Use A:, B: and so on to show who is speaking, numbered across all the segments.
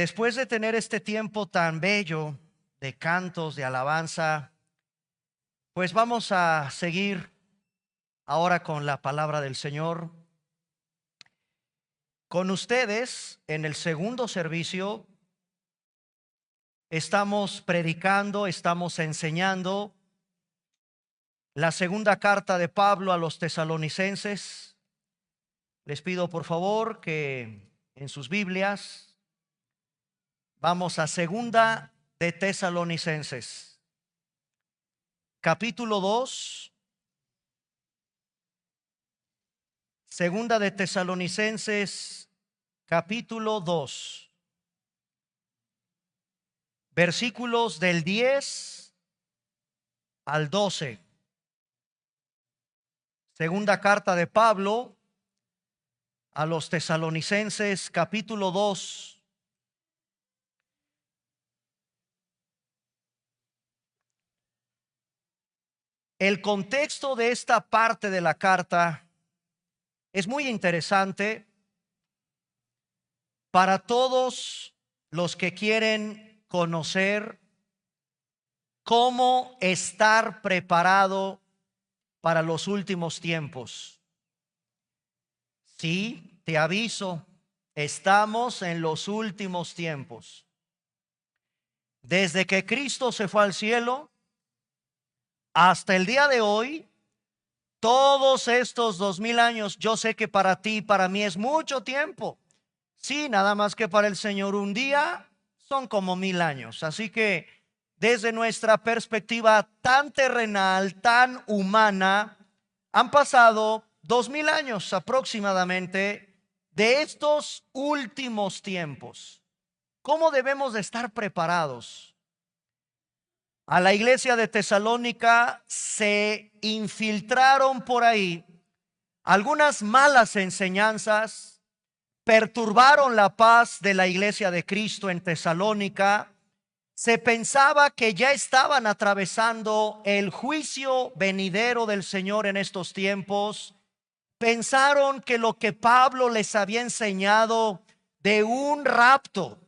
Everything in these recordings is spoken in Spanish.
A: Después de tener este tiempo tan bello de cantos, de alabanza, pues vamos a seguir ahora con la palabra del Señor. Con ustedes, en el segundo servicio, estamos predicando, estamos enseñando la segunda carta de Pablo a los tesalonicenses. Les pido por favor que en sus Biblias vamos a segunda de Tesalonicenses, capítulo 2. Segunda de Tesalonicenses, capítulo 2, versículos del 10 al 12. Segunda carta de Pablo a los tesalonicenses, capítulo 2. El contexto de esta parte de la carta es muy interesante para todos los que quieren conocer cómo estar preparado para los últimos tiempos. Sí, te aviso, estamos en los últimos tiempos. Desde que Cristo se fue al cielo hasta el día de hoy, todos estos 2000 años, yo sé que para ti y para mí es mucho tiempo. Sí, nada más que para el Señor un día son como 1000 años. Así que desde nuestra perspectiva tan terrenal, tan humana, han pasado 2000 años aproximadamente de estos últimos tiempos. ¿Cómo debemos de estar preparados? A la iglesia de Tesalónica se infiltraron por ahí algunas malas enseñanzas, perturbaron la paz de la iglesia de Cristo en Tesalónica. Se pensaba que ya estaban atravesando el juicio venidero del Señor en estos tiempos. Pensaron que lo que Pablo les había enseñado de un rapto,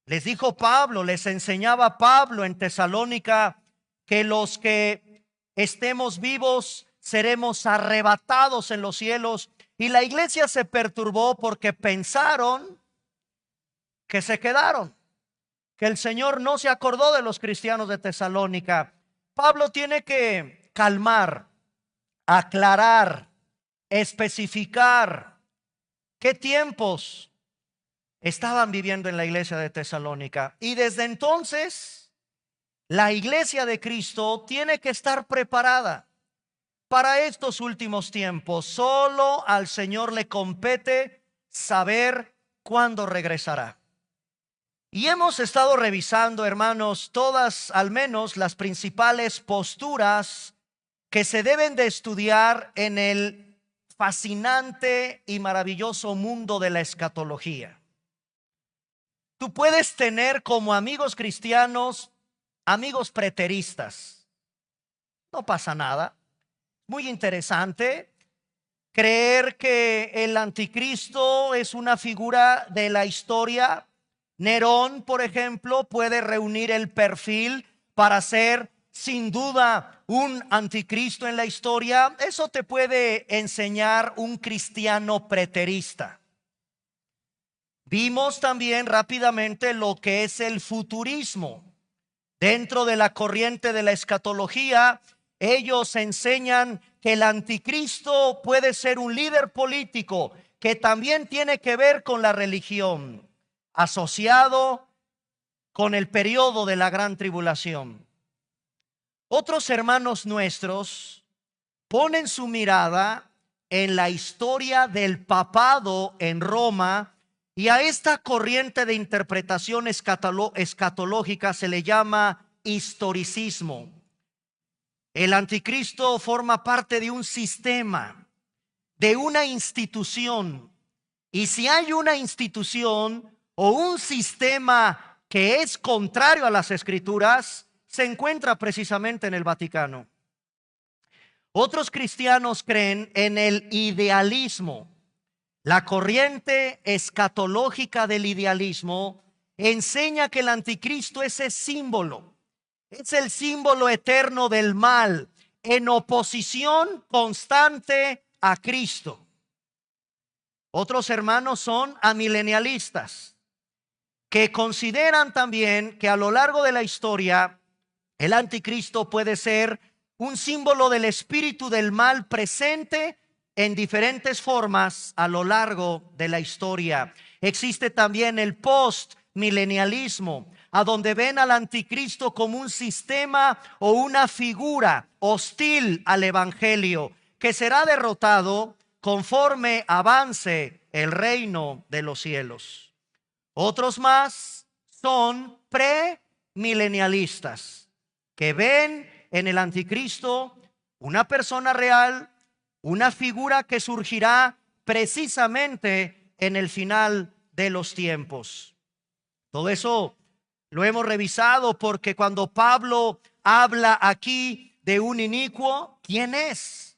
A: les dijo Pablo, les enseñaba Pablo en Tesalónica que los que estemos vivos seremos arrebatados en los cielos. Y la iglesia se perturbó porque pensaron que se quedaron, que el Señor no se acordó de los cristianos de Tesalónica. Pablo tiene que calmar, aclarar, especificar qué tiempos estaban viviendo en la iglesia de Tesalónica. Y desde entonces, la iglesia de Cristo tiene que estar preparada para estos últimos tiempos. Solo al Señor le compete saber cuándo regresará. Y hemos estado revisando, hermanos, todas, al menos las principales posturas que se deben de estudiar en el fascinante y maravilloso mundo de la escatología. Tú puedes tener como amigos cristianos amigos preteristas. No pasa nada. Muy interesante creer que el anticristo es una figura de la historia. Nerón, por ejemplo, puede reunir el perfil para ser sin duda un anticristo en la historia. Eso te puede enseñar un cristiano preterista. Vimos también rápidamente lo que es el futurismo. Dentro de la corriente de la escatología, ellos enseñan que el anticristo puede ser un líder político que también tiene que ver con la religión, asociado con el periodo de la gran tribulación. Otros hermanos nuestros ponen su mirada en la historia del papado en Roma, y a esta corriente de interpretación escatológica se le llama historicismo. El anticristo forma parte de un sistema, de una institución. Y si hay una institución o un sistema que es contrario a las Escrituras, se encuentra precisamente en el Vaticano. Otros cristianos creen en el idealismo. La corriente escatológica del idealismo enseña que el anticristo es ese símbolo, es el símbolo eterno del mal, en oposición constante a Cristo. Otros hermanos son amilenialistas, que consideran también que a lo largo de la historia el anticristo puede ser un símbolo del espíritu del mal presente en diferentes formas a lo largo de la historia. Existe también el postmilenialismo, a donde ven al anticristo como un sistema o una figura hostil al evangelio, que será derrotado conforme avance el reino de los cielos. Otros más son premilenialistas, que ven en el anticristo una persona real, una figura que surgirá precisamente en el final de los tiempos. Todo eso lo hemos revisado porque cuando Pablo habla aquí de un inicuo, ¿quién es?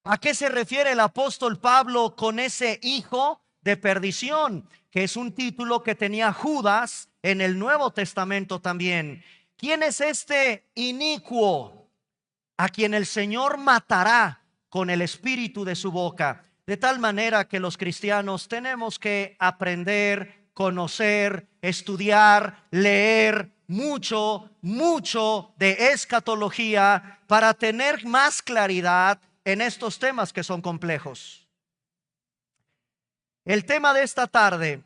A: ¿A qué se refiere el apóstol Pablo con ese hijo de perdición? Que es un título que tenía Judas en el Nuevo Testamento también. ¿Quién es este inicuo a quien el Señor matará con el espíritu de su boca? De tal manera que los cristianos tenemos que aprender, conocer, estudiar, leer mucho de escatología para tener más claridad en estos temas que son complejos. El tema de esta tarde,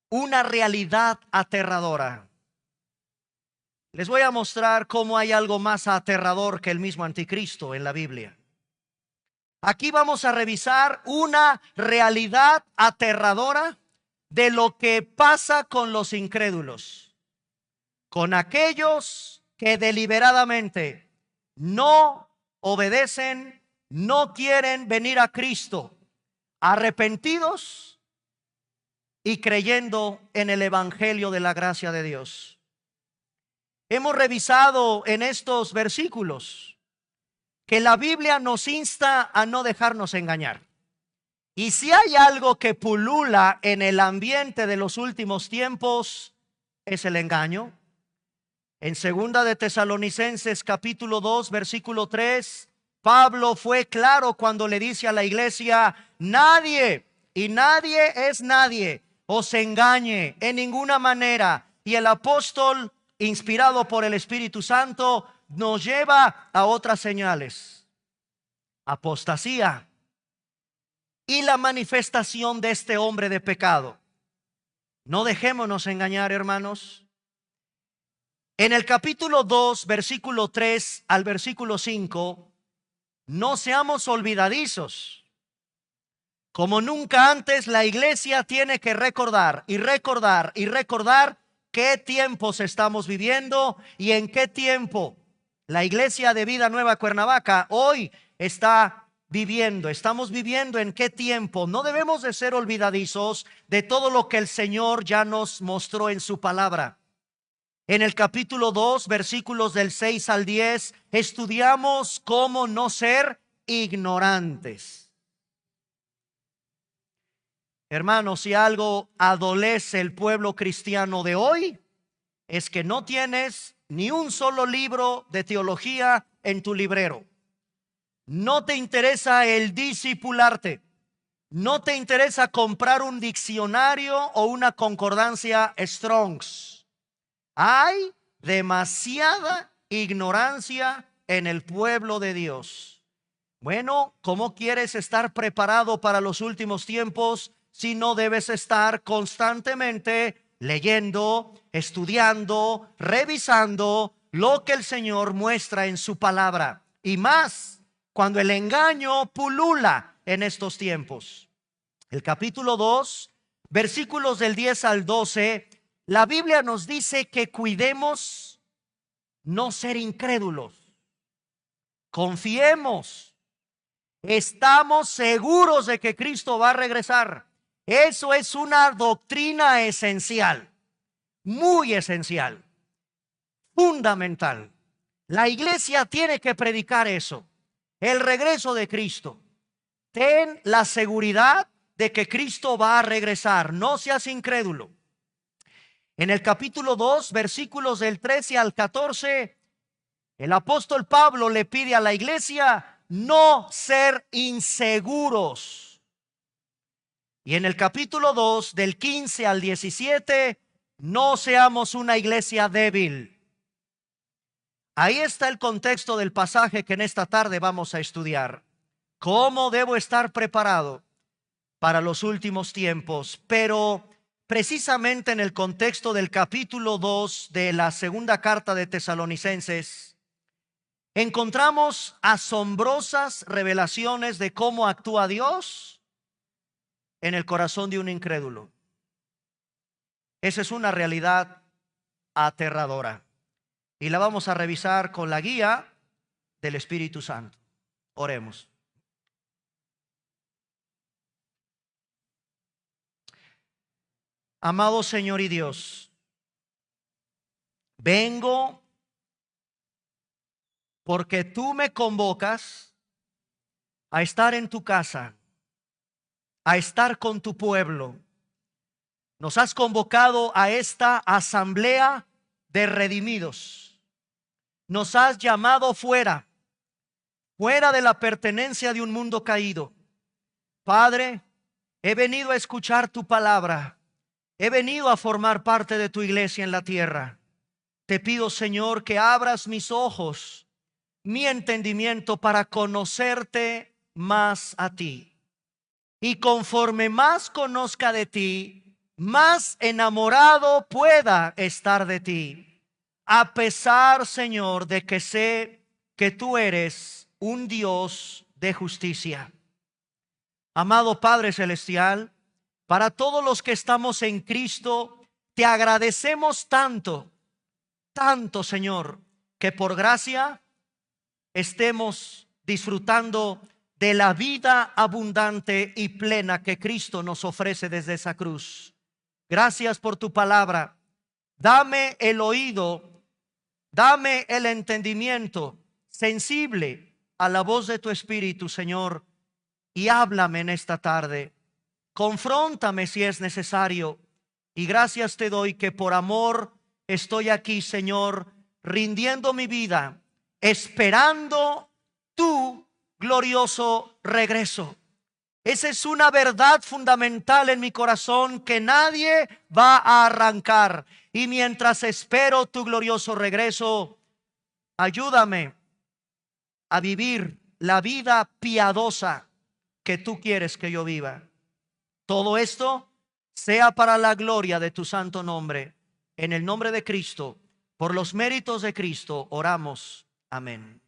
A: una realidad aterradora. Les voy a mostrar cómo hay algo más aterrador que el mismo anticristo en la Biblia. Aquí vamos a revisar una realidad aterradora de lo que pasa con los incrédulos, con aquellos que deliberadamente no obedecen, no quieren venir a Cristo, arrepentidos y creyendo en el evangelio de la gracia de Dios. Hemos revisado en estos versículos que la Biblia nos insta a no dejarnos engañar. Y si hay algo que pulula en el ambiente de los últimos tiempos, es el engaño. En 2 de Tesalonicenses capítulo 2 versículo 3, Pablo fue claro cuando le dice a la iglesia: nadie, y nadie es nadie, os engañe en ninguna manera. Y el apóstol, inspirado por el Espíritu Santo, nos lleva a otras señales: apostasía y la manifestación de este hombre de pecado. No dejémonos engañar, hermanos. En el capítulo 2, versículo 3 al versículo 5, no seamos olvidadizos. Como nunca antes, la iglesia tiene que recordar y recordar y recordar qué tiempos estamos viviendo y en qué tiempo la iglesia de Vida Nueva Cuernavaca hoy está viviendo. Estamos viviendo en qué tiempo. No debemos de ser olvidadizos de todo lo que el Señor ya nos mostró en su palabra. En el capítulo 2, versículos del 6 al 10, estudiamos cómo no ser ignorantes. Hermanos, si algo adolece el pueblo cristiano de hoy, es que no tienes ni un solo libro de teología en tu librero. No te interesa el discipularte. No te interesa comprar un diccionario o una concordancia Strong's. Hay demasiada ignorancia en el pueblo de Dios. Bueno, ¿cómo quieres estar preparado para los últimos tiempos si no debes estar constantemente leyendo, estudiando, revisando lo que el Señor muestra en su palabra? Y más cuando el engaño pulula en estos tiempos. El capítulo 2, versículos del 10 al 12, la Biblia nos dice que cuidemos no ser incrédulos. Confiemos. Estamos seguros de que Cristo va a regresar. Eso es una doctrina esencial, muy esencial, fundamental. La iglesia tiene que predicar eso, el regreso de Cristo. Ten la seguridad de que Cristo va a regresar. No seas incrédulo. En el capítulo 2, versículos del 13 al 14, el apóstol Pablo le pide a la iglesia no ser inseguros. Y en el capítulo 2, del 15 al 17, no seamos una iglesia débil. Ahí está el contexto del pasaje que en esta tarde vamos a estudiar. ¿Cómo debo estar preparado para los últimos tiempos? Pero precisamente en el contexto del capítulo 2 de la segunda carta de Tesalonicenses, encontramos asombrosas revelaciones de cómo actúa Dios en el corazón de un incrédulo. Esa es una realidad aterradora y la vamos a revisar con la guía del Espíritu Santo. Oremos. Amado Señor y Dios, vengo porque tú me convocas a estar en tu casa, a estar con tu pueblo. Nos has convocado a esta asamblea de redimidos. Nos has llamado fuera de la pertenencia de un mundo caído. Padre, he venido a escuchar tu palabra. He venido a formar parte de tu iglesia en la tierra. Te pido, Señor, que abras mis ojos, mi entendimiento para conocerte más a ti. Y conforme más conozca de ti, más enamorado pueda estar de ti. A pesar, Señor, de que sé que tú eres un Dios de justicia. Amado Padre Celestial, para todos los que estamos en Cristo, te agradecemos tanto, Señor, que por gracia estemos disfrutando de la vida abundante y plena que Cristo nos ofrece desde esa cruz. Gracias por tu palabra. Dame el oído, dame el entendimiento sensible a la voz de tu Espíritu, Señor, y háblame en esta tarde. Confróntame si es necesario. Y gracias te doy que por amor estoy aquí, Señor, rindiendo mi vida, esperando tu glorioso regreso. Esa es una verdad fundamental en mi corazón que nadie va a arrancar. Y mientras espero tu glorioso regreso, ayúdame a vivir la vida piadosa que tú quieres que yo viva. Todo esto sea para la gloria de tu santo nombre. En el nombre de Cristo, por los méritos de Cristo, oramos. Amén.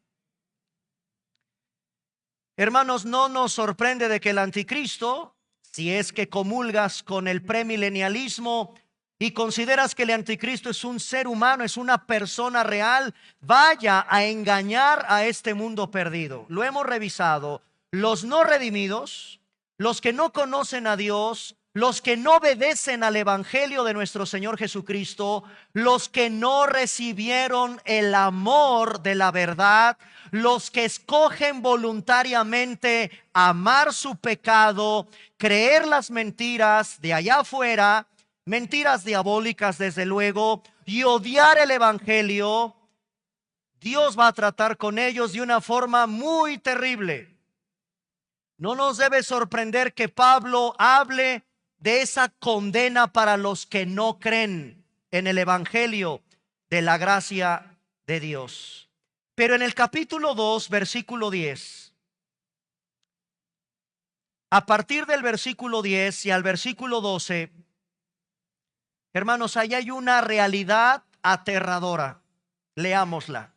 A: Hermanos, no nos sorprende de que el anticristo, si es que comulgas con el premilenialismo y consideras que el anticristo es un ser humano, es una persona real, vaya a engañar a este mundo perdido. Lo hemos revisado. Los no redimidos, los que no conocen a Dios, los que no obedecen al evangelio de nuestro Señor Jesucristo, los que no recibieron el amor de la verdad, los que escogen voluntariamente amar su pecado, creer las mentiras de allá afuera, mentiras diabólicas desde luego, y odiar el evangelio, Dios va a tratar con ellos de una forma muy terrible. No nos debe sorprender que Pablo hable de esa condena para los que no creen en el evangelio de la gracia de Dios. Pero en el capítulo 2, versículo 10, a partir del versículo 10 y al versículo 12, hermanos, ahí hay una realidad aterradora. Leámosla.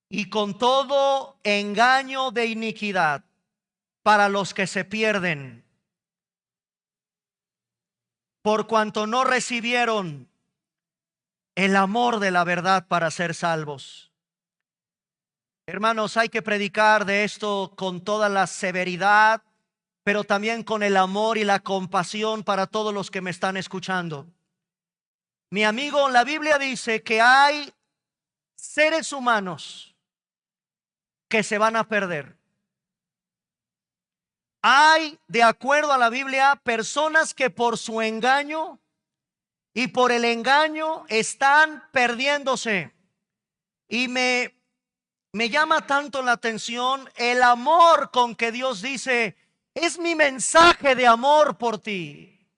A: Y con todo engaño de iniquidad para los que se pierden, por cuanto no recibieron el amor de la verdad para ser salvos. Hermanos, hay que predicar de esto con toda la severidad, pero también con el amor y la compasión para todos los que me están escuchando. Mi amigo, la Biblia dice que hay seres humanos que se van a perder. Hay, de acuerdo a la Biblia, personas que por su engaño y por el engaño están perdiéndose. Y me llama tanto la atención el amor con que Dios dice, es mi mensaje de amor por ti.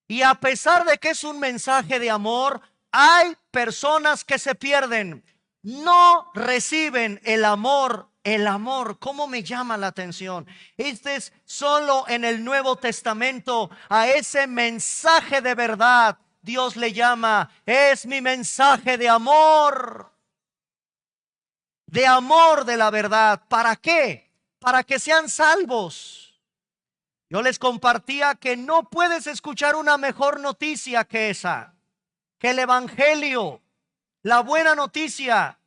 A: Y a pesar de que es un mensaje de amor, hay personas que se pierden, no reciben el amor. El amor, ¿cómo me llama la atención? Este es solo en el Nuevo Testamento, a ese mensaje de verdad, Dios le llama, es mi mensaje de amor de la verdad. ¿Para qué? Para que sean salvos. Yo les compartía que no puedes escuchar una mejor noticia que esa, que el Evangelio, la buena noticia.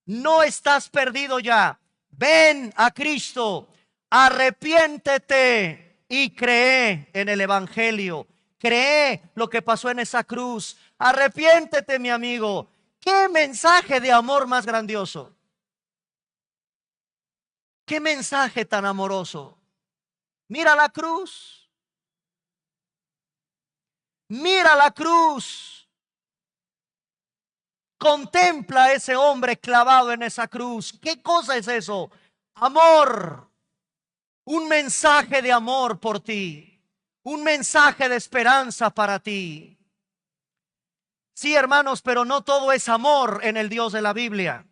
A: No estás perdido ya. Ven a Cristo, arrepiéntete y cree en el Evangelio. Cree lo que pasó en esa cruz. Arrepiéntete, mi amigo. ¿Qué mensaje de amor más grandioso? ¿Qué mensaje tan amoroso? Mira la cruz. Mira la cruz. Contempla a ese hombre clavado en esa cruz. ¿Qué cosa es eso? Amor. Un mensaje de amor por ti. Un mensaje de esperanza para ti. Sí, hermanos, pero no todo es amor en el Dios de la Biblia.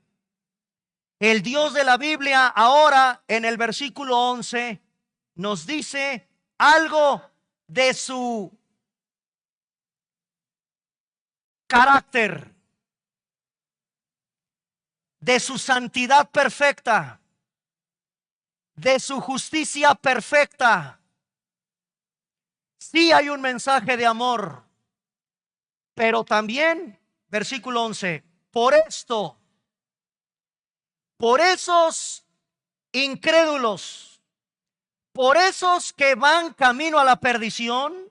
A: El Dios de la Biblia ahora en el versículo 11 nos dice algo de su carácter, de su santidad perfecta, de su justicia perfecta. Sí hay un mensaje de amor, pero también, versículo 11, por esto, por esos incrédulos, por esos que van camino a la perdición,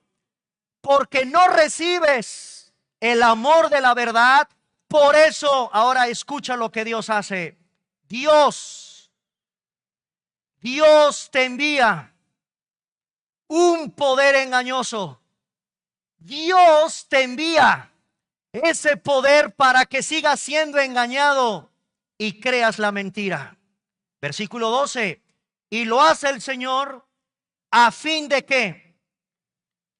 A: porque no recibes el amor de la verdad, por eso ahora escucha lo que Dios hace. Dios te envía un poder engañoso. Dios te envía ese poder para que sigas siendo engañado y creas la mentira. Versículo 12. Y lo hace el Señor a fin de que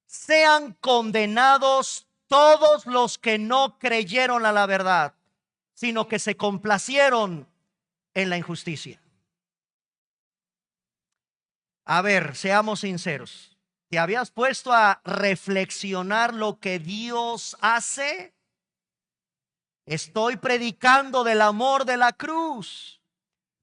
A: sean condenados todos los que no creyeron a la verdad, sino que se complacieron en la injusticia. A ver, seamos sinceros. ¿Te habías puesto a reflexionar lo que Dios hace? Estoy predicando del amor de la cruz,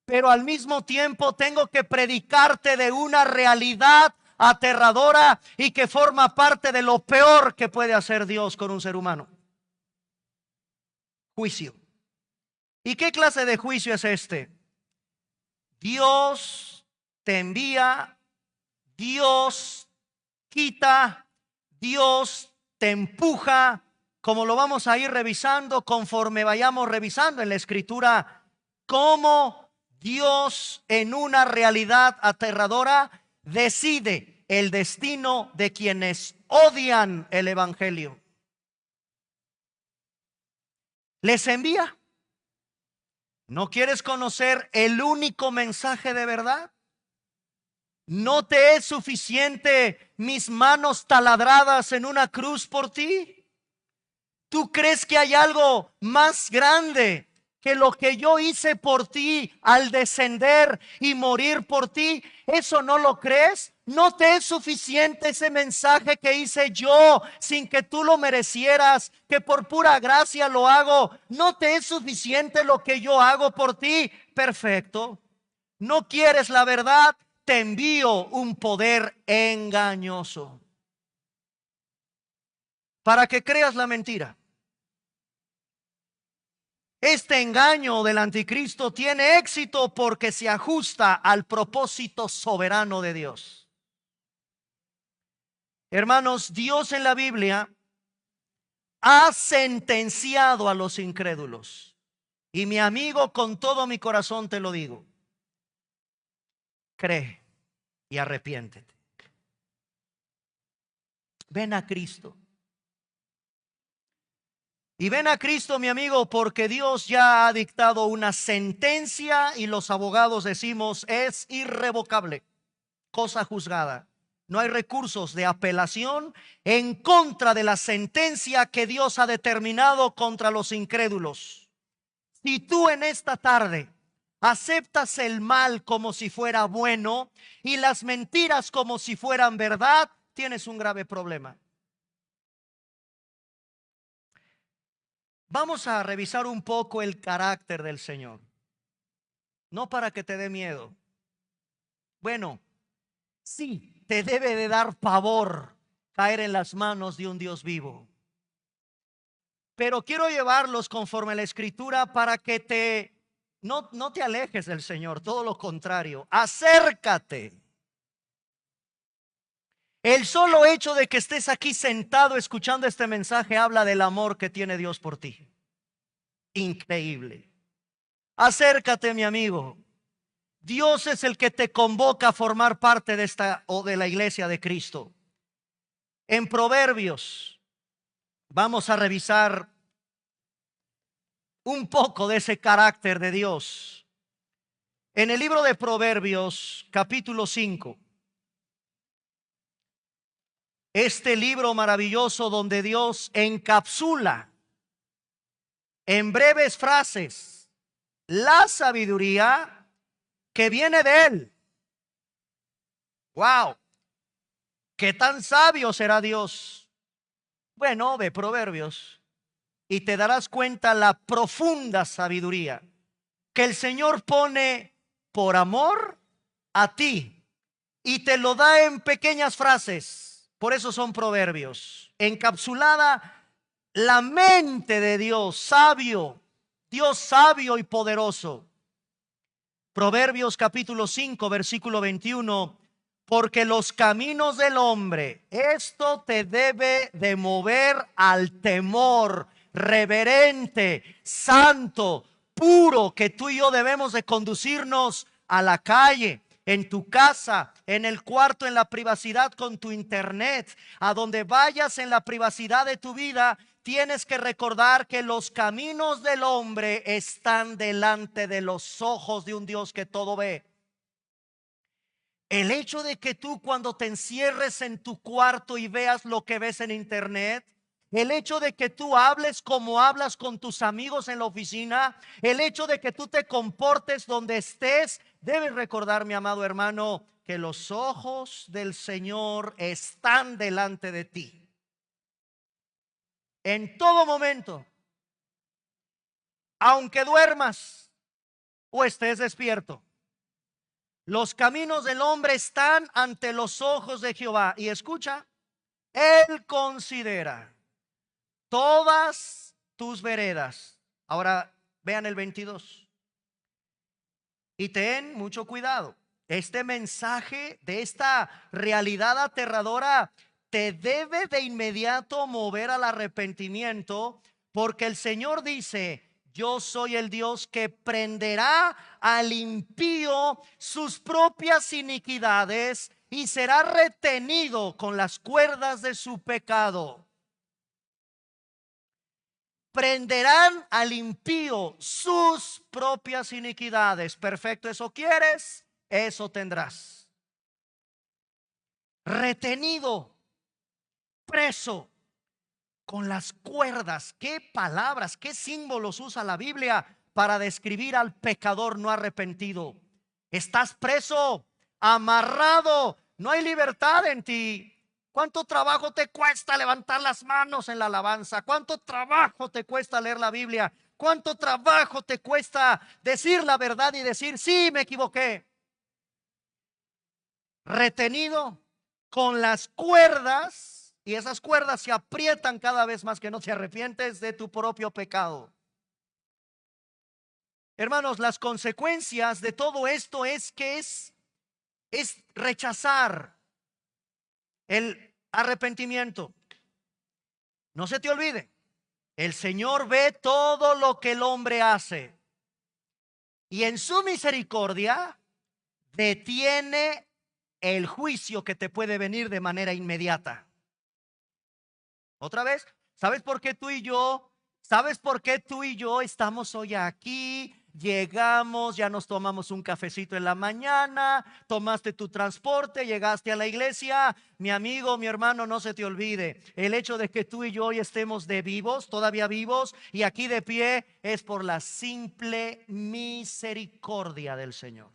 A: pero al mismo tiempo tengo que predicarte de una realidad aterradora y que forma parte de lo peor que puede hacer Dios con un ser humano. Juicio. ¿Y qué clase de juicio es este? Dios te envía, Dios quita, Dios te empuja, como lo vamos a ir revisando conforme vayamos revisando en la Escritura, cómo Dios en una realidad aterradora decide el destino de quienes odian el Evangelio. Les envía. ¿No quieres conocer el único mensaje de verdad? ¿No te es suficiente mis manos taladradas en una cruz por ti? ¿Tú crees que hay algo más grande que lo que yo hice por ti al descender y morir por ti? ¿Eso no lo crees? ¿No te es suficiente ese mensaje que hice yo sin que tú lo merecieras, que por pura gracia lo hago? ¿No te es suficiente lo que yo hago por ti? Perfecto. ¿No quieres la verdad? Te envío un poder engañoso para que creas la mentira. Este engaño del anticristo tiene éxito porque se ajusta al propósito soberano de Dios. Hermanos, Dios en la Biblia ha sentenciado a los incrédulos. Y mi amigo, con todo mi corazón te lo digo, cree y arrepiéntete. Ven a Cristo. Y ven a Cristo, mi amigo, porque Dios ya ha dictado una sentencia y los abogados decimos es irrevocable, cosa juzgada. No hay recursos de apelación en contra de la sentencia que Dios ha determinado contra los incrédulos. Si tú en esta tarde aceptas el mal como si fuera bueno y las mentiras como si fueran verdad, tienes un grave problema. Vamos a revisar un poco el carácter del Señor. No para que te dé miedo. Bueno, sí, te debe de dar pavor caer en las manos de un Dios vivo. Pero quiero llevarlos conforme a la Escritura para que no te alejes del Señor, todo lo contrario, acércate. El solo hecho de que estés aquí sentado escuchando este mensaje habla del amor que tiene Dios por ti. Increíble. Acércate, mi amigo. Dios es el que te convoca a formar parte de esta o de la iglesia de Cristo. En Proverbios vamos a revisar un poco de ese carácter de Dios. En el libro de Proverbios, capítulo 5. Este libro maravilloso donde Dios encapsula en breves frases la sabiduría que viene de Él. ¡Wow! ¿Qué tan sabio será Dios? Bueno, ve Proverbios y te darás cuenta la profunda sabiduría que el Señor pone por amor a ti y te lo da en pequeñas frases. Por eso son proverbios. Encapsulada la mente de Dios, sabio, Dios sabio y poderoso. Proverbios capítulo 5, versículo 21. Porque los caminos del hombre, esto te debe de mover al temor reverente, santo, puro, que tú y yo debemos de conducirnos a la calle, en tu casa, en el cuarto, en la privacidad con tu internet, a donde vayas en la privacidad de tu vida. Tienes que recordar que los caminos del hombre están delante de los ojos de un Dios que todo ve. El hecho de que tú cuando te encierres en tu cuarto y veas lo que ves en internet, el hecho de que tú hables como hablas con tus amigos en la oficina, el hecho de que tú te comportes donde estés, debes recordar, mi amado hermano, que los ojos del Señor están delante de ti. En todo momento, aunque duermas o estés despierto, los caminos del hombre están ante los ojos de Jehová. Y escucha, Él considera todas tus veredas. Ahora vean el 22. Y ten mucho cuidado. Este mensaje de esta realidad aterradora te debe de inmediato mover al arrepentimiento, porque el Señor dice: yo soy el Dios que prenderá al impío sus propias iniquidades y será retenido con las cuerdas de su pecado. Prenderán al impío sus propias iniquidades. Perfecto, ¿eso quieres? Eso tendrás. Retenido, preso, con las cuerdas. ¿Qué palabras, qué símbolos usa la Biblia para describir al pecador no arrepentido? Estás preso, amarrado, no hay libertad en ti. ¿Cuánto trabajo te cuesta levantar las manos en la alabanza? ¿Cuánto trabajo te cuesta leer la Biblia? ¿Cuánto trabajo te cuesta decir la verdad y decir: sí, me equivoqué? Retenido con las cuerdas, y esas cuerdas se aprietan cada vez más que no te arrepientes de tu propio pecado. Hermanos, las consecuencias de todo esto es que es rechazar el arrepentimiento. No se te olvide, el Señor ve todo lo que el hombre hace y en su misericordia detiene el juicio que te puede venir de manera inmediata. Otra vez, ¿sabes por qué tú y yo? ¿Sabes por qué tú y yo estamos hoy aquí? Llegamos, ya nos tomamos un cafecito en la mañana, tomaste tu transporte, llegaste a la iglesia. Mi amigo, mi hermano, no se te olvide, el hecho de que tú y yo hoy estemos de vivos, todavía vivos y aquí de pie, es por la simple misericordia del Señor.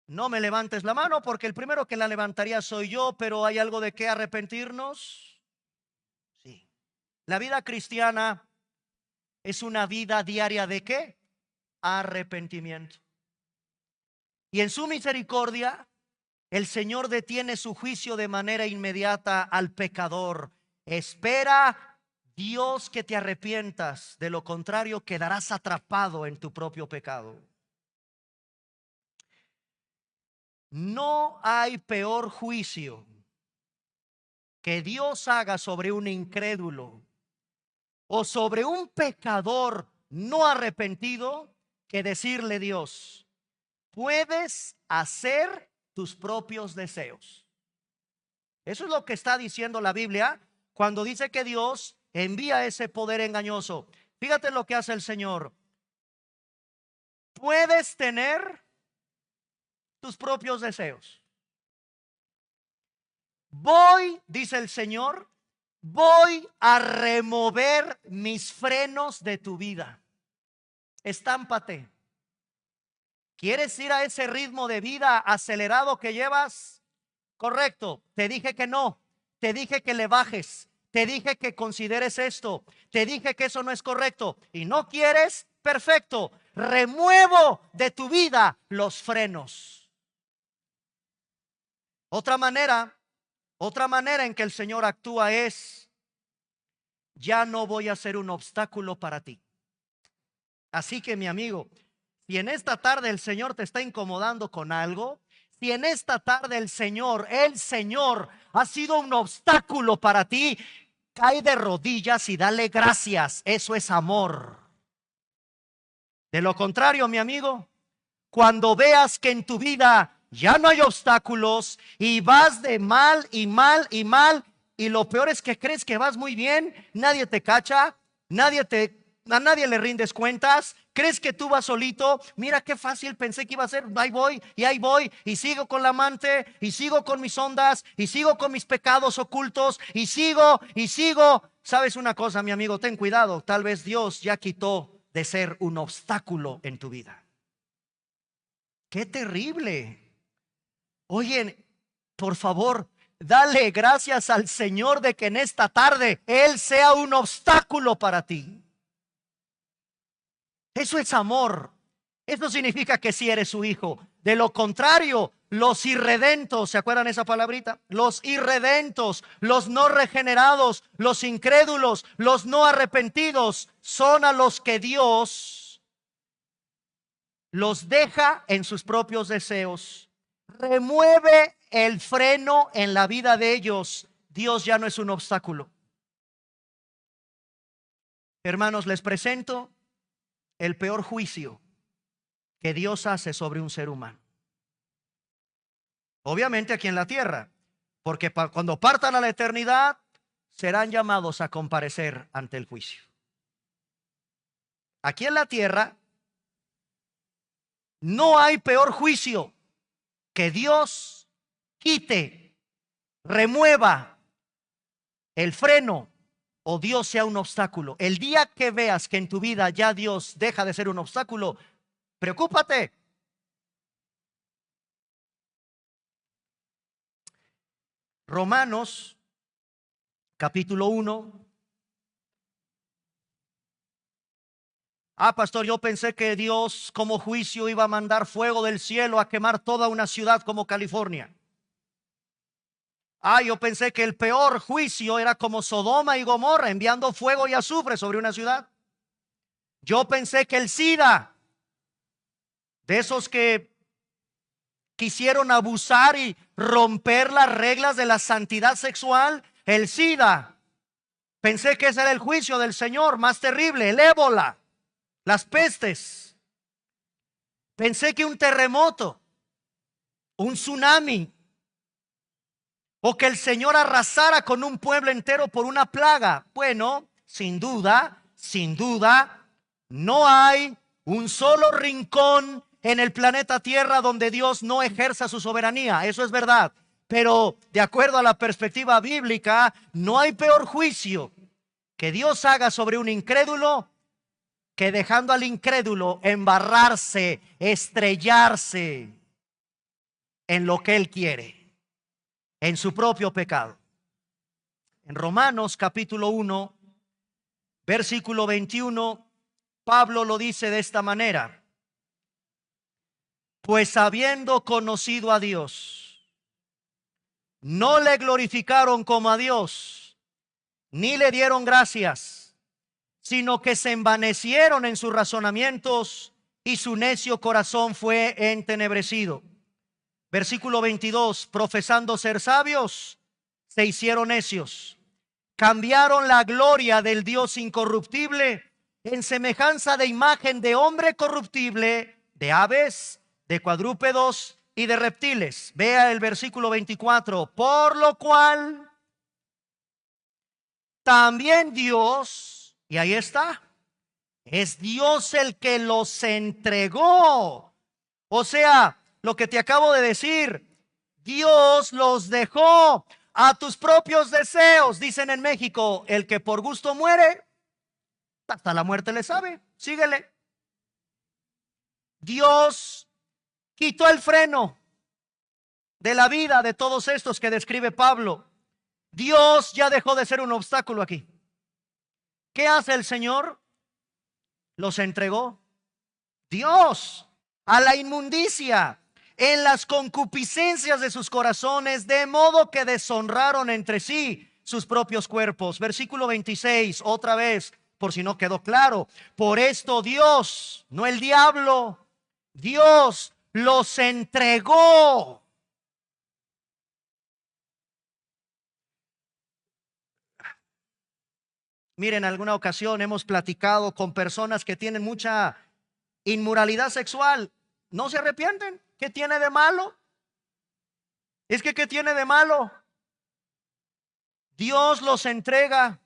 A: No me levantes la mano porque el primero que la levantaría soy yo, pero ¿hay algo de qué arrepentirnos? Sí. La vida cristiana es una vida diaria de qué? Arrepentimiento. Y en su misericordia, el Señor detiene su juicio de manera inmediata al pecador. Espera Dios que te arrepientas, de lo contrario quedarás atrapado en tu propio pecado. No hay peor juicio que Dios haga sobre un incrédulo o sobre un pecador no arrepentido que decirle: Dios, puedes hacer tus propios deseos. Eso es lo que está diciendo la Biblia cuando dice que Dios envía ese poder engañoso. Fíjate lo que hace el Señor. Puedes tener tus propios deseos. Voy, dice el Señor, voy a remover mis frenos de tu vida. Estámpate. ¿Quieres ir a ese ritmo de vida acelerado que llevas? Correcto. Te dije que no. Te dije que le bajes. Te dije que consideres esto. Te dije que eso no es correcto. ¿Y no quieres? Perfecto. Remuevo de tu vida los frenos. Otra manera en que el Señor actúa es: ya no voy a ser un obstáculo para ti. Así que, mi amigo, si en esta tarde el Señor te está incomodando con algo, si en esta tarde el Señor ha sido un obstáculo para ti, cae de rodillas y dale gracias. Eso es amor. De lo contrario, mi amigo, cuando veas que en tu vida ya no hay obstáculos y vas de mal y mal y mal, y lo peor es que crees que vas muy bien, nadie te cacha, a nadie le rindes cuentas, crees que tú vas solito. Mira qué fácil pensé que iba a ser, ahí voy y sigo con la amante y sigo con mis ondas y sigo con mis pecados ocultos y sigo. ¿Sabes una cosa, mi amigo? Ten cuidado, tal vez Dios ya quitó de ser un obstáculo en tu vida. ¡Qué terrible! Oye, por favor, dale gracias al Señor de que en esta tarde Él sea un obstáculo para ti. Eso es amor. Eso significa que si eres su hijo. De lo contrario, los irredentos, ¿se acuerdan esa palabrita? Los irredentos, los no regenerados, los incrédulos, los no arrepentidos, son a los que Dios los deja en sus propios deseos. Remueve el freno en la vida de ellos. Dios ya no es un obstáculo. Hermanos, les presento el peor juicio que Dios hace sobre un ser humano. Obviamente aquí en la tierra, porque cuando partan a la eternidad serán llamados a comparecer ante el juicio. Aquí en la tierra no hay peor juicio que Dios quite, remueva el freno o Dios sea un obstáculo. El día que veas que en tu vida ya Dios deja de ser un obstáculo, preocúpate. Romanos capítulo 1. Pastor, yo pensé que Dios como juicio iba a mandar fuego del cielo a quemar toda una ciudad como California. Yo pensé que el peor juicio era como Sodoma y Gomorra, enviando fuego y azufre sobre una ciudad. Yo pensé que el SIDA, de esos que quisieron abusar y romper las reglas de la santidad sexual, el SIDA, pensé que ese era el juicio del Señor más terrible, el ébola, las pestes. Pensé que un terremoto, un tsunami o que el Señor arrasara con un pueblo entero por una plaga. Bueno, sin duda, no hay un solo rincón en el planeta Tierra donde Dios no ejerza su soberanía. Eso es verdad. Pero de acuerdo a la perspectiva bíblica, no hay peor juicio que Dios haga sobre un incrédulo que dejando al incrédulo embarrarse, estrellarse en lo que él quiere, en su propio pecado. En Romanos capítulo 1, versículo 21, Pablo lo dice de esta manera: pues habiendo conocido a Dios, no le glorificaron como a Dios, ni le dieron gracias, sino que se envanecieron en sus razonamientos y su necio corazón fue entenebrecido. Versículo 22, profesando ser sabios, se hicieron necios. Cambiaron la gloria del Dios incorruptible en semejanza de imagen de hombre corruptible, de aves, de cuadrúpedos y de reptiles. Vea el versículo 24, por lo cual también Dios, y ahí está, es Dios el que los entregó. O sea, lo que te acabo de decir, Dios los dejó a tus propios deseos. Dicen en México, el que por gusto muere, hasta la muerte le sabe. Síguele. Dios quitó el freno de la vida de todos estos que describe Pablo. Dios ya dejó de ser un obstáculo aquí. ¿Qué hace el Señor? Los entregó Dios a la inmundicia en las concupiscencias de sus corazones, de modo que deshonraron entre sí sus propios cuerpos. Versículo 26, otra vez, por si no quedó claro. Por esto Dios, no el diablo, Dios los entregó. Miren, en alguna ocasión hemos platicado con personas que tienen mucha inmoralidad sexual. ¿No se arrepienten? ¿Qué tiene de malo? Es que ¿qué tiene de malo? Dios los entrega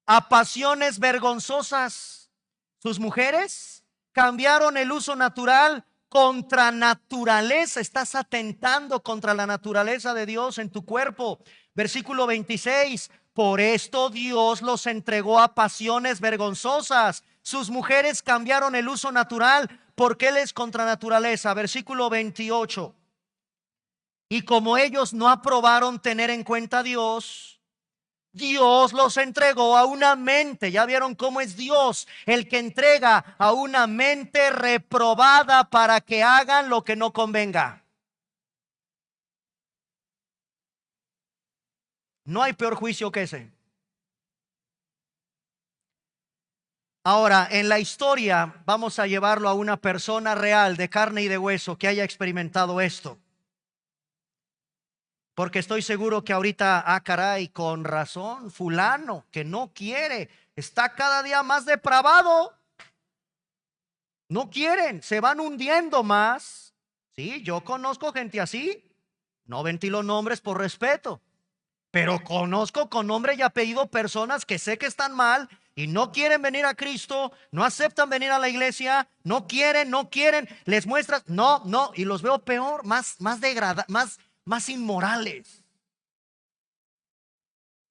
A: a pasiones vergonzosas. Sus mujeres cambiaron el uso natural contra naturaleza. Estás atentando contra la naturaleza de Dios en tu cuerpo. Versículo 26. Por esto Dios los entregó a pasiones vergonzosas. Sus mujeres cambiaron el uso natural porque Él es contra naturaleza. Versículo 28. Y como ellos no aprobaron tener en cuenta a Dios, Dios los entregó a una mente. Ya vieron cómo es Dios el que entrega a una mente reprobada para que hagan lo que no convenga. No hay peor juicio que ese. Ahora, en la historia vamos a llevarlo a una persona real de carne y de hueso que haya experimentado esto. Porque estoy seguro que ahorita, caray, con razón, fulano que no quiere, está cada día más depravado. No quieren, se van hundiendo más. Sí, yo conozco gente así. No ventilo nombres por respeto, pero conozco con nombre y apellido personas que sé que están mal y no quieren venir a Cristo, no aceptan venir a la iglesia, no quieren, les muestras, no, y los veo peor, más degradados, más inmorales.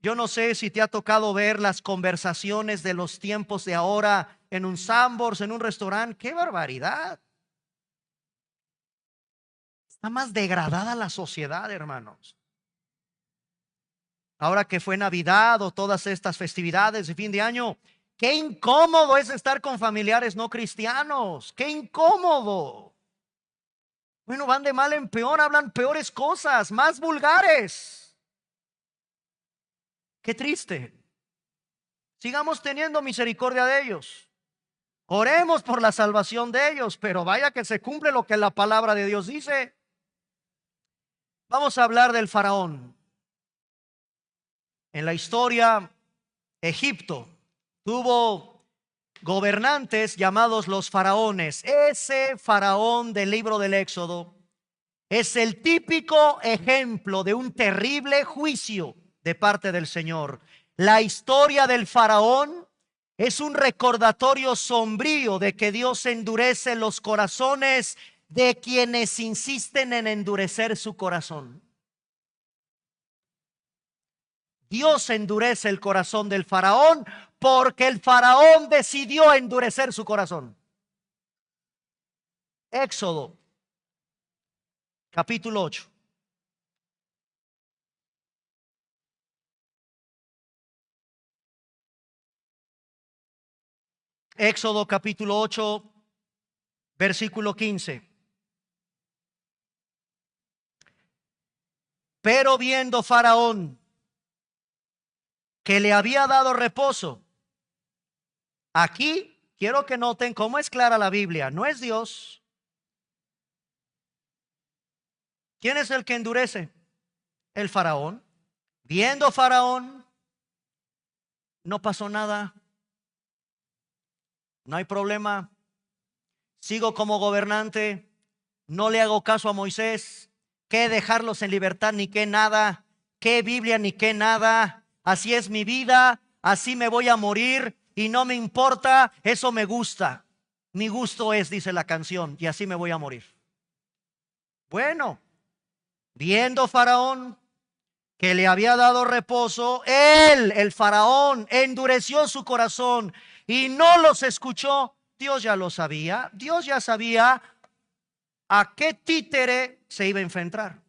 A: Yo no sé si te ha tocado ver las conversaciones de los tiempos de ahora en un Sanborns, en un restaurante. ¡Qué barbaridad! Está más degradada la sociedad, hermanos. Ahora que fue Navidad o todas estas festividades de fin de año, qué incómodo es estar con familiares no cristianos. ¡Qué incómodo! Bueno, van de mal en peor, hablan peores cosas, más vulgares. Qué triste. Sigamos teniendo misericordia de ellos. Oremos por la salvación de ellos, pero vaya que se cumple lo que la palabra de Dios dice. Vamos a hablar del faraón. En la historia, Egipto tuvo gobernantes llamados los faraones. Ese faraón del libro del Éxodo es el típico ejemplo de un terrible juicio de parte del Señor. La historia del faraón es un recordatorio sombrío de que Dios endurece los corazones de quienes insisten en endurecer su corazón. Dios endurece el corazón del faraón porque el faraón decidió endurecer su corazón. Éxodo, capítulo 8. Éxodo capítulo 8, versículo 15. Pero viendo Faraón que le había dado reposo. Aquí quiero que noten cómo es clara la Biblia. No es Dios. ¿Quién es el que endurece? El faraón. Viendo Faraón, no pasó nada. No hay problema. Sigo como gobernante. No le hago caso a Moisés. ¿Qué dejarlos en libertad ni qué nada? ¿Qué Biblia ni qué nada? Así es mi vida. Así me voy a morir. Y no me importa, eso me gusta. Mi gusto es, dice la canción, y así me voy a morir. Bueno, viendo Faraón que le había dado reposo, él, el faraón, endureció su corazón y no los escuchó. Dios ya lo sabía. Dios ya sabía a qué títere se iba a enfrentar.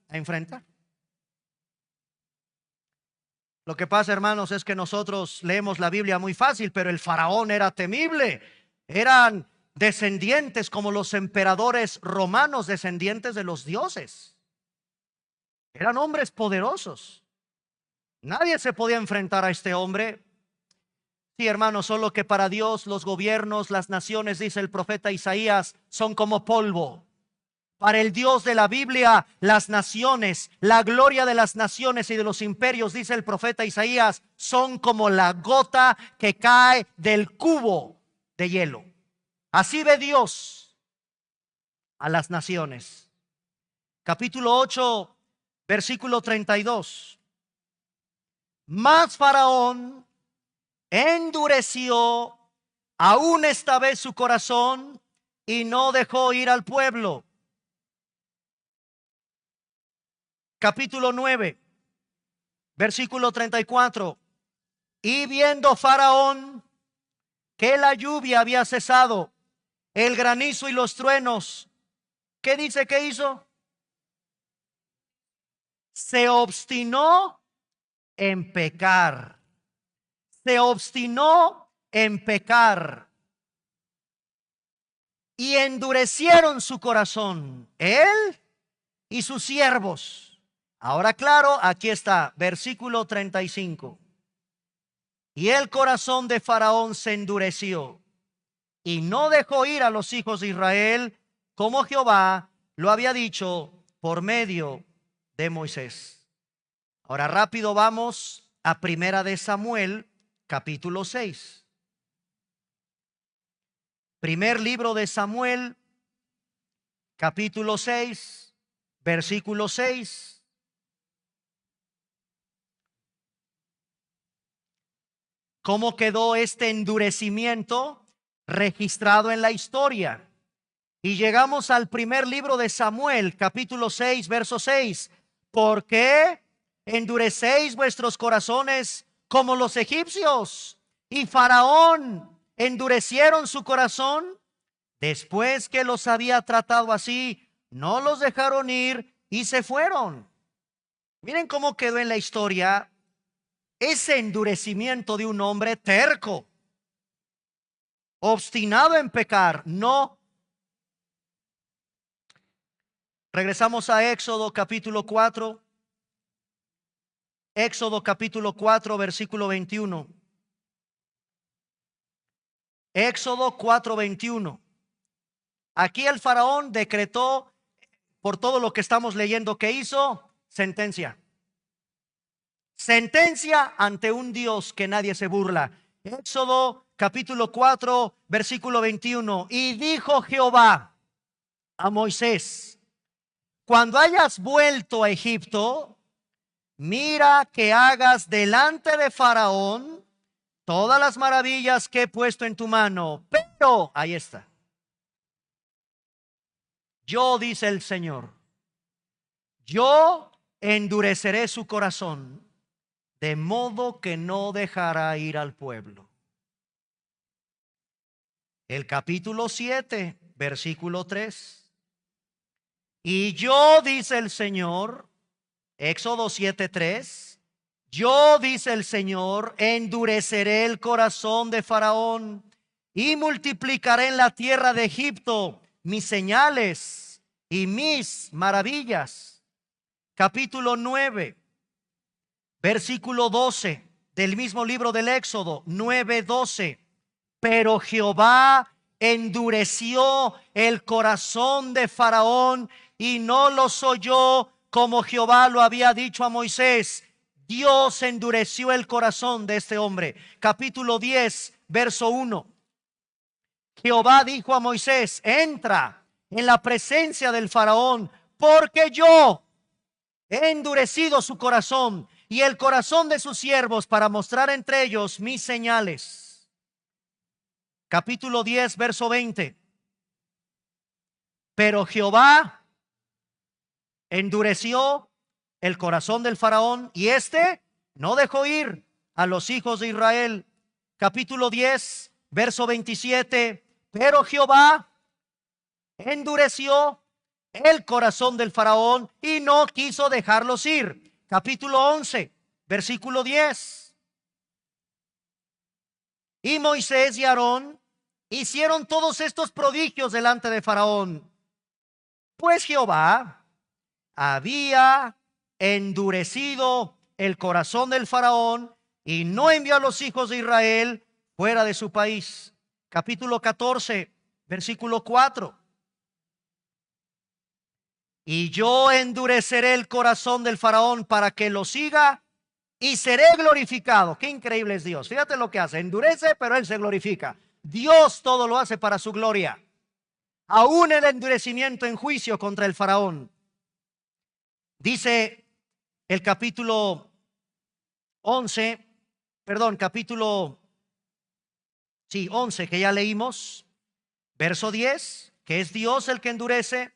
A: Lo que pasa, hermanos, es que nosotros leemos la Biblia muy fácil, pero el faraón era temible. Eran descendientes como los emperadores romanos, descendientes de los dioses. Eran hombres poderosos. Nadie se podía enfrentar a este hombre. Sí, hermanos, solo que para Dios los gobiernos, las naciones, dice el profeta Isaías, son como polvo. Para el Dios de la Biblia, las naciones, la gloria de las naciones y de los imperios, dice el profeta Isaías, son como la gota que cae del cubo de hielo. Así ve Dios a las naciones. Capítulo 8, versículo 32. Mas Faraón endureció aún esta vez su corazón y no dejó ir al pueblo. Capítulo 9, versículo 34. Y viendo Faraón que la lluvia había cesado, el granizo y los truenos, ¿qué dice que hizo? Se obstinó en pecar. Se obstinó en pecar. Y endurecieron su corazón, él y sus siervos. Ahora claro, aquí está, versículo 35. Y el corazón de Faraón se endureció y no dejó ir a los hijos de Israel como Jehová lo había dicho por medio de Moisés. Ahora rápido vamos a Primera de Samuel, capítulo 6. Primer libro de Samuel, capítulo 6, versículo 6. ¿Cómo quedó este endurecimiento registrado en la historia? Y llegamos al primer libro de Samuel, capítulo 6, verso 6. ¿Por qué endurecéis vuestros corazones como los egipcios? Y Faraón endurecieron su corazón. Después que los había tratado así, no los dejaron ir y se fueron. Miren cómo quedó en la historia ese endurecimiento de un hombre terco, obstinado en pecar. No. Regresamos a Éxodo capítulo 4. Éxodo capítulo 4, versículo 21. Éxodo 4, 21. Aquí el faraón decretó, por todo lo que estamos leyendo que hizo, sentencia. Sentencia ante un Dios que nadie se burla. Éxodo capítulo 4, versículo 21. Y dijo Jehová a Moisés: cuando hayas vuelto a Egipto, mira que hagas delante de Faraón todas las maravillas que he puesto en tu mano. Pero, ahí está. Yo, dice el Señor, yo endureceré su corazón, de modo que no dejará ir al pueblo. El capítulo 7, versículo 3. Y yo, dice el Señor, Éxodo 7:3, yo, dice el Señor, endureceré el corazón de Faraón y multiplicaré en la tierra de Egipto mis señales y mis maravillas. Capítulo 9, versículo 12 del mismo libro del Éxodo, 9:12. Pero Jehová endureció el corazón de Faraón y no los oyó, como Jehová lo había dicho a Moisés. Dios endureció el corazón de este hombre. Capítulo 10, verso 1. Jehová dijo a Moisés: entra en la presencia del Faraón, porque yo he endurecido su corazón y el corazón de sus siervos para mostrar entre ellos mis señales. Capítulo 10, verso 20. Pero Jehová endureció el corazón del Faraón y éste no dejó ir a los hijos de Israel. Capítulo 10, verso 27. Pero Jehová endureció el corazón del Faraón y no quiso dejarlos ir. Capítulo 11, versículo 10. Y Moisés y Aarón hicieron todos estos prodigios delante de Faraón, pues Jehová había endurecido el corazón del Faraón y no envió a los hijos de Israel fuera de su país. Capítulo 14, versículo 4. Y yo endureceré el corazón del Faraón para que lo siga y seré glorificado. Qué increíble es Dios. Fíjate lo que hace. Endurece, pero Él se glorifica. Dios todo lo hace para su gloria. Aún el endurecimiento en juicio contra el Faraón. Dice el capítulo 11, capítulo 11 que ya leímos, verso 10, que es Dios el que endurece.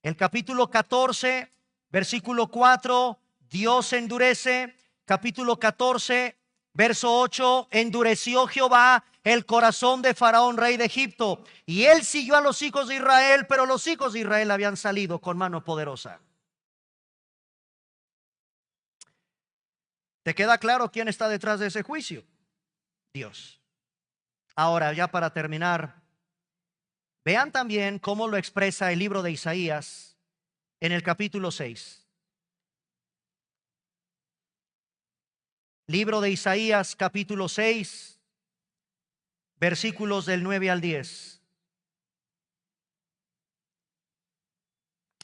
A: El capítulo 14, versículo 4, Dios endurece. Capítulo 14, verso 8, endureció Jehová el corazón de Faraón, rey de Egipto, y él siguió a los hijos de Israel, pero los hijos de Israel habían salido con mano poderosa. ¿Te queda claro quién está detrás de ese juicio? Dios. Ahora, ya para terminar, vean también cómo lo expresa el libro de Isaías en el capítulo 6. Libro de Isaías, capítulo 6, versículos del 9 al 10.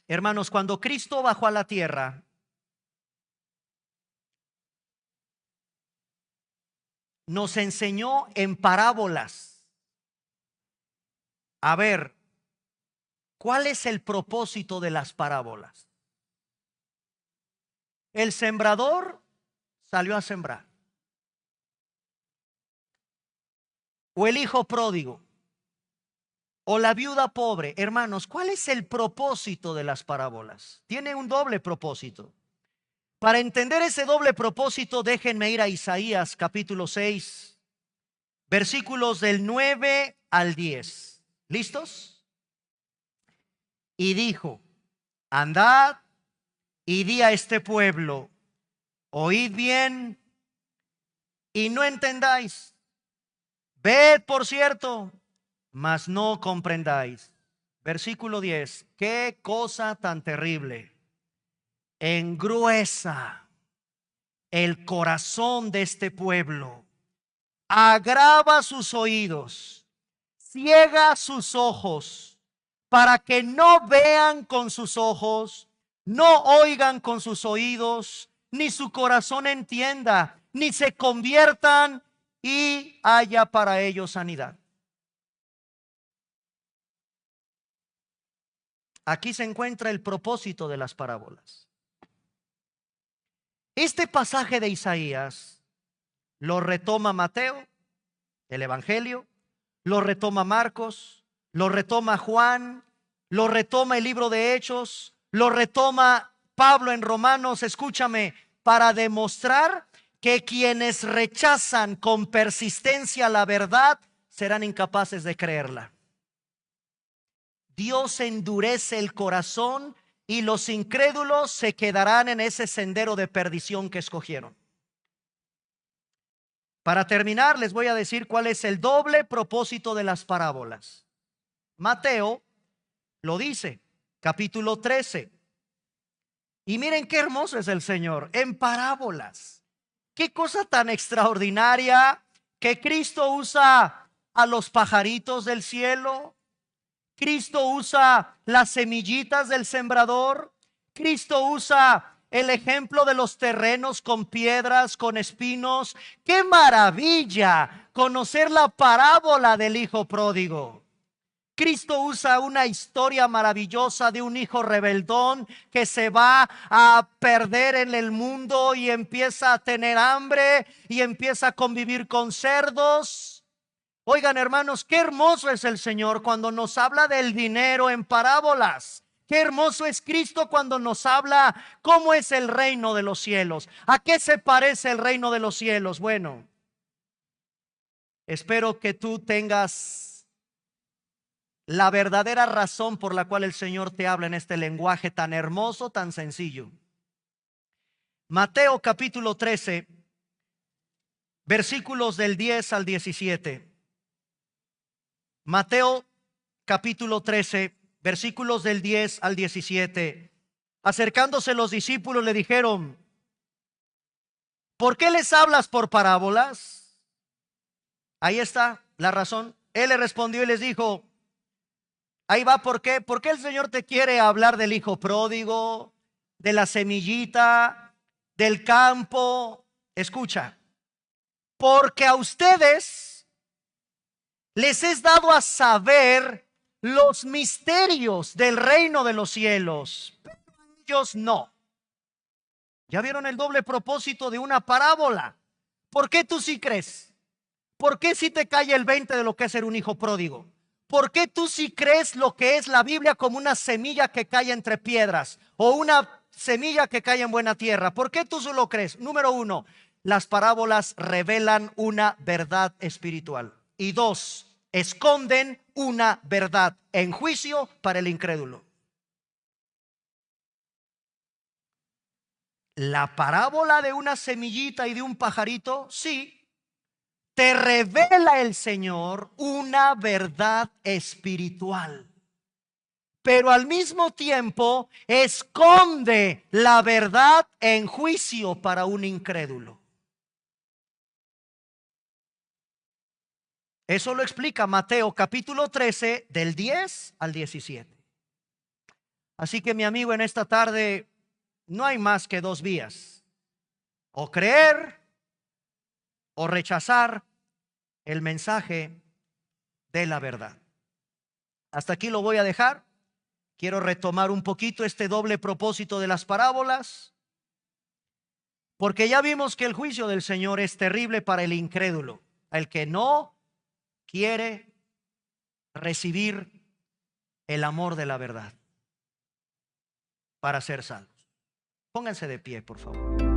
A: Hermanos, cuando Cristo bajó a la tierra, nos enseñó en parábolas a ver cuál es el propósito de las parábolas. El sembrador salió a sembrar, o el hijo pródigo, o la viuda pobre. Hermanos, ¿cuál es el propósito de las parábolas? Tiene un doble propósito. Para entender ese doble propósito, déjenme ir a Isaías capítulo 6, versículos del 9 al 10. ¿Listos? Y dijo: andad y di a este pueblo, oíd bien y no entendáis. Ved, por cierto, mas no comprendáis. Versículo 10. Qué cosa tan terrible. Engruesa el corazón de este pueblo, agrava sus oídos, ciega sus ojos, para que no vean con sus ojos, no oigan con sus oídos, ni su corazón entienda, ni se conviertan y haya para ellos sanidad. aquí se encuentra el propósito de las parábolas. Este pasaje de Isaías lo retoma Mateo, el Evangelio, lo retoma Marcos, lo retoma Juan, lo retoma el libro de Hechos, lo retoma Pablo en Romanos, escúchame, para demostrar que quienes rechazan con persistencia la verdad serán incapaces de creerla. Dios endurece el corazón y los incrédulos se quedarán en ese sendero de perdición que escogieron. Para terminar, les voy a decir cuál es el doble propósito de las parábolas. Mateo lo dice, capítulo 13. Y miren qué hermoso es el Señor, en parábolas. Qué cosa tan extraordinaria que Cristo usa a los pajaritos del cielo. Cristo usa las semillitas del sembrador. Cristo usa el ejemplo de los terrenos con piedras, con espinos. ¡Qué maravilla conocer la parábola del hijo pródigo! Cristo usa una historia maravillosa de un hijo rebeldón que se va a perder en el mundo y empieza a tener hambre y empieza a convivir con cerdos. Oigan, hermanos, qué hermoso es el Señor cuando nos habla del dinero en parábolas. Qué hermoso es Cristo cuando nos habla cómo es el reino de los cielos. ¿A qué se parece el reino de los cielos? Bueno, espero que tú tengas la verdadera razón por la cual el Señor te habla en este lenguaje tan hermoso, tan sencillo. Mateo capítulo 13, versículos del 10 al 17. Mateo capítulo 13, versículos del 10 al 17. Acercándose los discípulos le dijeron: ¿por qué les hablas por parábolas? Ahí está la razón. Él le respondió y les dijo: ahí va, ¿por qué? ¿Por qué el Señor te quiere hablar del hijo pródigo, de la semillita, del campo? Escucha, porque a ustedes les es dado a saber los misterios del reino de los cielos, pero ellos no. ¿Ya vieron el doble propósito de una parábola? ¿Por qué tú sí crees? ¿Por qué sí te cae el 20 de lo que es ser un hijo pródigo? ¿Por qué tú sí crees lo que es la Biblia como una semilla que cae entre piedras o una semilla que cae en buena tierra? ¿Por qué tú solo crees? Número uno, las parábolas revelan una verdad espiritual. Y dos, esconden una verdad en juicio para el incrédulo. La parábola de una semillita y de un pajarito, sí, te revela el Señor una verdad espiritual, pero al mismo tiempo esconde la verdad en juicio para un incrédulo. Eso lo explica Mateo capítulo 13 del 10 al 17. Así que mi amigo, en esta tarde no hay más que dos vías: o creer o rechazar el mensaje de la verdad. Hasta aquí lo voy a dejar. Quiero retomar un poquito este doble propósito de las parábolas, porque ya vimos que el juicio del Señor es terrible para el incrédulo, el que no quiere recibir el amor de la verdad para ser salvos. Pónganse de pie, por favor.